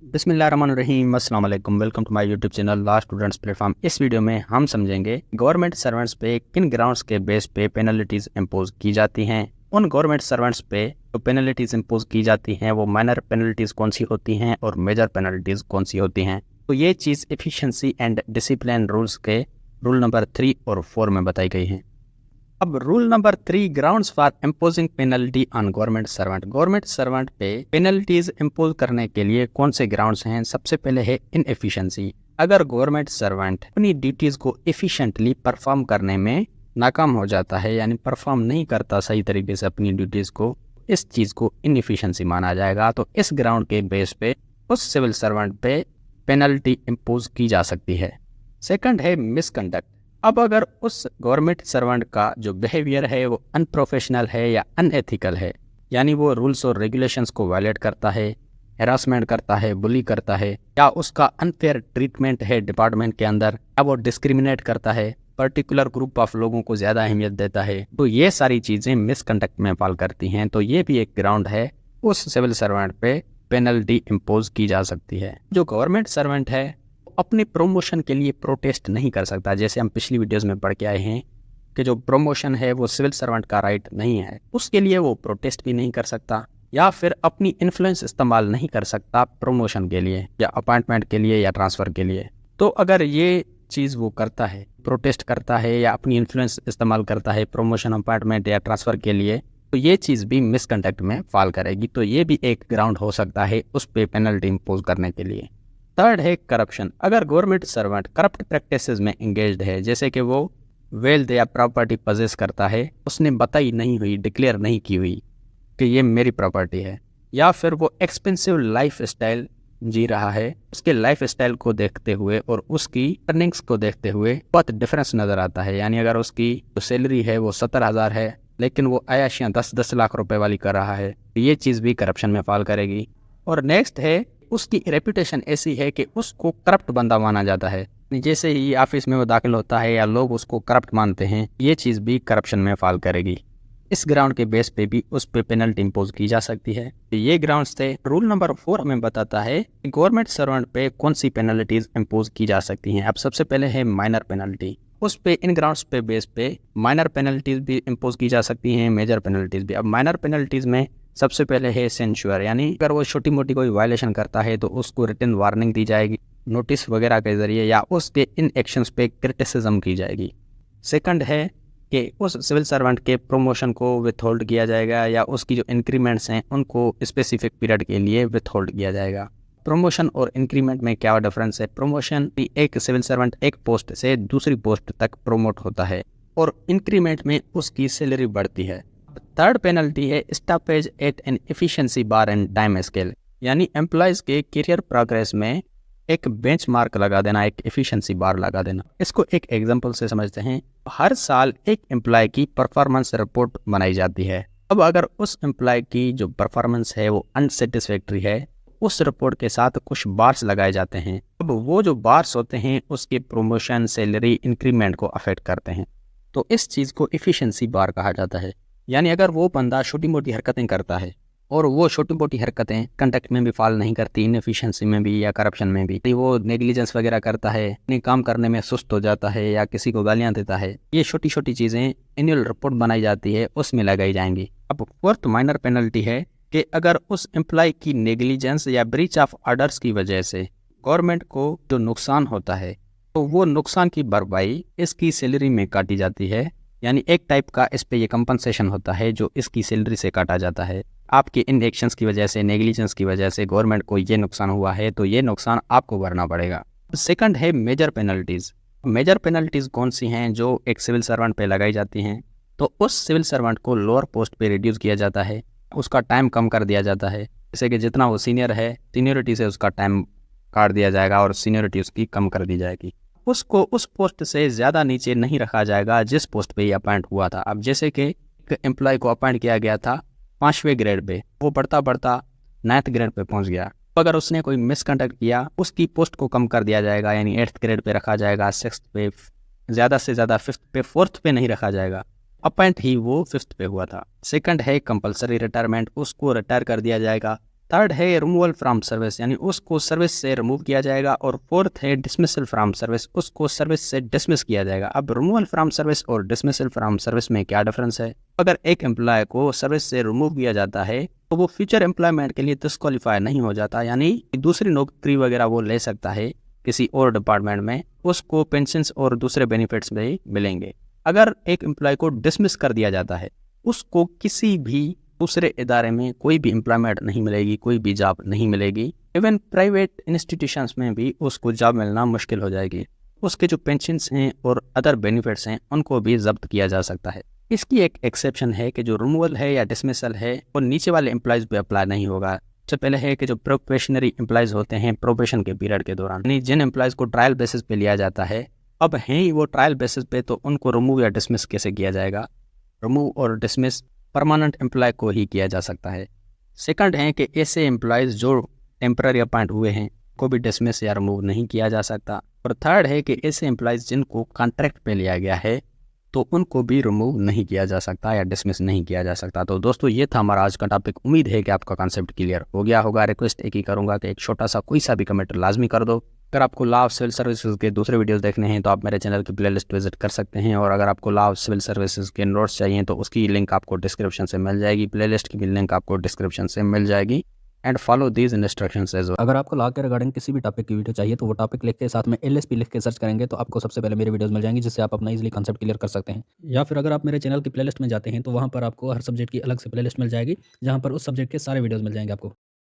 बिस्मिल्लाहिर्रहमानिर्रहीम, अस्सलाम वालेकुम। Welcome to my YouTube channel law students platform. इस वीडियो में हम समझेंगे गवर्नमेंट सर्वेंट्स पे किन ग्राउंड्स के बेस पे पेनल्टीज इंपोज की जाती हैं। उन गवर्नमेंट सर्वेंट्स पे जो पेनल्टीज इंपोज की जाती हैं वो माइनर पेनल्टीज कौन सी होती हैं और मेजर पेनल्टीज कौन सी होती हैं। तो ये चीज़ एफिशिएंसी एंड डिसिप्लिन रूल्स के रूल नंबर 3 और 4 में बताई गई है। अब rule number 3, grounds for imposing penalty on government servant. Government servant पे पेनल्टीज इम्पोज करने के लिए कौन से ग्राउंड्स हैं। सबसे पहले है इनएफिशिएंसी। अगर गवर्नमेंट सर्वेंट अपनी ड्यूटीज को एफिशिएंटली परफॉर्म करने में नाकाम हो जाता है, यानी परफॉर्म नहीं करता सही तरीके से अपनी ड्यूटीज को, इस चीज़ को इनएफिशिएंसी माना जाएगा। तो इस ग्राउंड के बेस पे उस सिविल सर्वेंट पे पेनल्टी इम्पोज की जा सकती है। सेकंड है मिसकंडक्ट। अब अगर उस गवर्नमेंट सर्वेंट का जो बिहेवियर है वो अनप्रोफेशनल है या अनएथिकल है, यानी वो रूल्स और रेगुलेशंस को वायलेट करता है, हैरासमेंट करता है, बुली करता है, या उसका अनफेयर ट्रीटमेंट है डिपार्टमेंट के अंदर, या वो डिस्क्रिमिनेट करता है, पर्टिकुलर ग्रुप ऑफ लोगों को ज़्यादा अहमियत देता है, तो ये सारी चीज़ें मिसकंडक्ट में फॉल करती हैं। तो ये भी एक ग्राउंड है, उस सिविल सर्वेंट पे पेनल्टी इम्पोज की जा सकती है। जो गवर्नमेंट सर्वेंट है अपने प्रमोशन के लिए प्रोटेस्ट नहीं कर सकता। जैसे हम पिछली वीडियोस में पढ़ के आए हैं कि जो प्रमोशन है वो सिविल सर्वेंट का राइट नहीं है, उसके लिए वो प्रोटेस्ट भी नहीं कर सकता, या फिर अपनी इन्फ्लुएंस इस्तेमाल नहीं कर सकता प्रमोशन के लिए या अपॉइंटमेंट के लिए या ट्रांसफ़र के लिए। तो अगर ये चीज़ वो करता है, प्रोटेस्ट करता है या अपनी इन्फ्लुएंस इस्तेमाल करता है प्रमोशन, अपॉइंटमेंट या ट्रांसफ़र के लिए, तो ये चीज़ भी मिसकंडक्ट में फॉल करेगी। तो ये भी एक ग्राउंड हो सकता है उस पर पेनल्टी इम्पोज करने के लिए। थर्ड है करप्शन। अगर गवर्नमेंट सर्वेंट करप्ट प्रैक्टिसेस में इंगेज्ड है, जैसे कि वो वेल्थ या प्रॉपर्टी पजेस करता है, उसने बताई नहीं हुई, डिक्लेयर नहीं की हुई कि ये मेरी प्रॉपर्टी है, या फिर वो एक्सपेंसिव लाइफ स्टाइल जी रहा है, उसके लाइफ स्टाइल को देखते हुए और उसकी अर्निंग्स को देखते हुए बहुत डिफरेंस नज़र आता है। यानी अगर उसकी जो सैलरी है वो 70,000 है, लेकिन वो अयाशियाँ 10-10 लाख रुपए वाली कर रहा है, तो ये चीज़ भी करप्शन में फॉल करेगी। और नेक्स्ट है उसकी रेपुटेशन ऐसी है कि उसको करप्ट बंदा माना जाता है। जैसे ही ऑफिस में वो दाखिल होता है या लोग उसको करप्ट मानते हैं, ये चीज़ भी करप्शन में फॉल करेगी। इस ग्राउंड के बेस पे भी उस पे पेनल्टी इम्पोज की जा सकती है। ये ग्राउंड्स थे। रूल नंबर 4 हमें बताता है कि गवर्नमेंट सर्वेंट पे कौन सी पेनल्टीज इम्पोज की जा सकती हैं। अब सबसे पहले है माइनर पेनल्टी। उस पे इन ग्राउंड्स पे बेस पे माइनर पेनल्टीज भी इम्पोज की जा सकती हैं, मेजर पेनल्टीज भी। अब माइनर पेनल्टीज में सबसे पहले है सेंश्योर, यानी अगर वो छोटी मोटी कोई वायलेशन करता है तो उसको रिटन वार्निंग दी जाएगी नोटिस वगैरह के जरिए, या उसके इन एक्शंस पे क्रिटिसिज्म की जाएगी। सेकंड है कि उस सिविल सर्वेंट के प्रमोशन को विथहोल्ड किया जाएगा, या उसकी जो इंक्रीमेंट्स हैं उनको स्पेसिफिक पीरियड के लिए विथहोल्ड किया जाएगा। प्रमोशन और इंक्रीमेंट में क्या डिफरेंस है। प्रमोशन भी एक सिविल सर्वेंट एक पोस्ट से दूसरी पोस्ट तक प्रमोट होता है, और इंक्रीमेंट में उसकी सैलरी बढ़ती है। थर्ड पेनल्टी है stoppage at an efficiency bar and time scale, यानी एम्प्लॉयज़ के करियर प्रोग्रेस में एक बेंचमार्क लगा देना, एक एफिशिएंसी बार लगा देना। इसको एक एग्जांपल से समझते हैं। हर साल एक एम्प्लॉय की परफॉर्मेंस रिपोर्ट बनाई जाती है। अब अगर उस एम्प्लॉय की जो परफॉर्मेंस है वो अनसेटिस्फैक्ट्री है, उस रिपोर्ट के साथ कुछ बार्स लगाए जाते हैं। अब वो जो बार्स होते हैं उसके प्रमोशन, सैलरी, इंक्रीमेंट को अफेक्ट करते हैं। तो इस चीज़ को एफिशिएंसी बार कहा जाता है। यानी अगर वो बंदा छोटी मोटी हरकतें करता है और वो छोटी मोटी हरकतें कंडक्ट में भी फॉल नहीं करती, इनएफिशिएंसी में भी या करप्शन में भी, वो नेग्लिजेंस वगैरह करता है, अपने काम करने में सुस्त हो जाता है या किसी को गालियां देता है, ये छोटी छोटी चीज़ें एनुअल रिपोर्ट बनाई जाती है उसमें लगाई जाएंगी। अब फोर्थ माइनर पेनल्टी है कि अगर उस एम्प्लॉय की नेग्लिजेंस या ब्रीच ऑफ ऑर्डर्स की वजह से गवर्नमेंट को जो नुकसान होता है, तो वो नुकसान की भरपाई इसकी सैलरी में काटी जाती है। यानी एक टाइप का इस पे ये कंपनसेशन होता है जो इसकी सैलरी से काटा जाता है। आपके इन एक्शंस की वजह से, नेग्लिजेंस की वजह से गवर्नमेंट को ये नुकसान हुआ है, तो ये नुकसान आपको भरना पड़ेगा। सेकंड है मेजर पेनल्टीज़। मेजर पेनल्टीज़ कौन सी हैं जो एक सिविल सर्वेंट पे लगाई जाती हैं। तो उस सिविल सर्वेंट को लोअर पोस्ट पे रिड्यूस किया जाता है, उसका टाइम कम कर दिया जाता है। जैसे कि जितना वो सीनियर है, सीनियरिटी से उसका टाइम काट दिया जाएगा और सीनियरिटी उसकी कम कर दी जाएगी। उसको उस पोस्ट से ज़्यादा नीचे नहीं रखा जाएगा जिस पोस्ट पे ये अपॉइंट हुआ था। अब जैसे कि एक एम्प्लॉय को अपॉइंट किया गया था 5वें ग्रेड पे, वो बढ़ता बढ़ता 9th ग्रेड पे पहुंच गया। तो अगर उसने कोई मिसकंडक्ट किया, उसकी पोस्ट को कम कर दिया जाएगा, यानी 8th ग्रेड पे रखा जाएगा, 6th पे, ज़्यादा से ज़्यादा 5th पे, 4th पे नहीं रखा जाएगा। अपॉइंट ही वो 5th पे हुआ था। सेकंड है कंपलसरी रिटायरमेंट, उसको रिटायर कर दिया जाएगा थर्ड है रिमूवल फ्रॉम सर्विस, यानी उसको सर्विस से रिमूव किया जाएगा। और फोर्थ है डिसमिसल फ्रॉम सर्विस, उसको सर्विस से डिसमिस किया जाएगा। अब रिमूवल फ्रॉम सर्विस और डिसमिसल फ्रॉम सर्विस में क्या डिफरेंस है? अगर एक एम्प्लॉय को सर्विस से रिमूव किया जाता है तो वो फ्यूचर एम्प्लॉयमेंट के लिए डिस्क्वालीफाई नहीं हो जाता, यानी दूसरी नौकरी वगैरह वो ले सकता है किसी और डिपार्टमेंट में, उसको पेंशन और दूसरे बेनिफिट्स भी मिलेंगे। अगर एक एम्प्लॉय को डिसमिस कर दिया जाता है, उसको किसी भी दूसरे इदारे में कोई भी एम्प्लॉयमेंट नहीं मिलेगी, कोई भी जॉब नहीं मिलेगी। इवन प्राइवेट इंस्टीट्यूशंस में भी उसको जॉब मिलना मुश्किल हो जाएगी। उसके जो पेंशन्स हैं और अदर बेनिफिट्स हैं उनको भी जब्त किया जा सकता है। इसकी एक एक्सेप्शन है कि जो रिमूवल है या डिसमिसल है वो नीचे वाले एम्प्लॉयज पे अप्लाई नहीं होगा। सबसे पहले है कि जो प्रोबेशनरी एम्प्लॉयज होते हैं प्रोबेशन के पीरियड के दौरान, यानी जिन एम्प्लॉयज को ट्रायल बेसिस पे लिया जाता है, अब हैं ही वो ट्रायल बेसिस पे, तो उनको रिमूव या डिसमिस कैसे किया जाएगा? रिमूव और डिसमिस परमानेंट एम्प्लॉय को ही किया जा सकता है। सेकंड है कि ऐसे एम्प्लॉयज़ जो टेम्पररी अपॉइंट हुए हैं को भी डिसमिस या रिमूव नहीं किया जा सकता। और थर्ड है कि ऐसे एम्प्लॉयज़ जिनको कॉन्ट्रैक्ट पे लिया गया है तो उनको भी रिमूव नहीं किया जा सकता या डिसमिस नहीं किया जा सकता। तो दोस्तों ये था हमारा आज का टॉपिक। उम्मीद है कि आपका कॉन्सेप्ट क्लियर हो गया होगा। रिक्वेस्ट एक ही करूंगा कि एक छोटा सा कोई सा भी कमेंट लाजमी कर दो। अगर आपको लॉ ऑफ सिविल सर्विसेज के दूसरे वीडियोस देखने हैं तो आप मेरे चैनल की प्लेलिस्ट विजिट कर सकते हैं। और अगर आपको लॉ ऑफ सिविल सर्विसेज के नोट्स चाहिए तो उसकी लिंक आपको डिस्क्रिप्शन से मिल जाएगी, प्लेलिस्ट की भी लिंक आपको डिस्क्रिप्शन से मिल जाएगी। And follow these instructions as well. अगर आपको लॉ के रिगार्डिंग किसी भी टॉपिक की वीडियो चाहिए तो वो टॉपिक लिख के साथ में एलएसपी लिख के सर्च करेंगे तो आपको सबसे पहले मेरी वीडियोस मिल जाएंगी, जिससे आप अपना इजीली कांसेप्ट क्लियर कर सकते हैं। या फिर अगर आप मेरे चैनल की प्लेलिस्ट में जाते हैं तो वहाँ पर आपको हर सब्जेक्ट की अलग से प्लेलिस्ट मिल जाएगी, जहाँ पर उस सब्जेक्ट के सारे वीडियोस मिल जाएंगे आपको।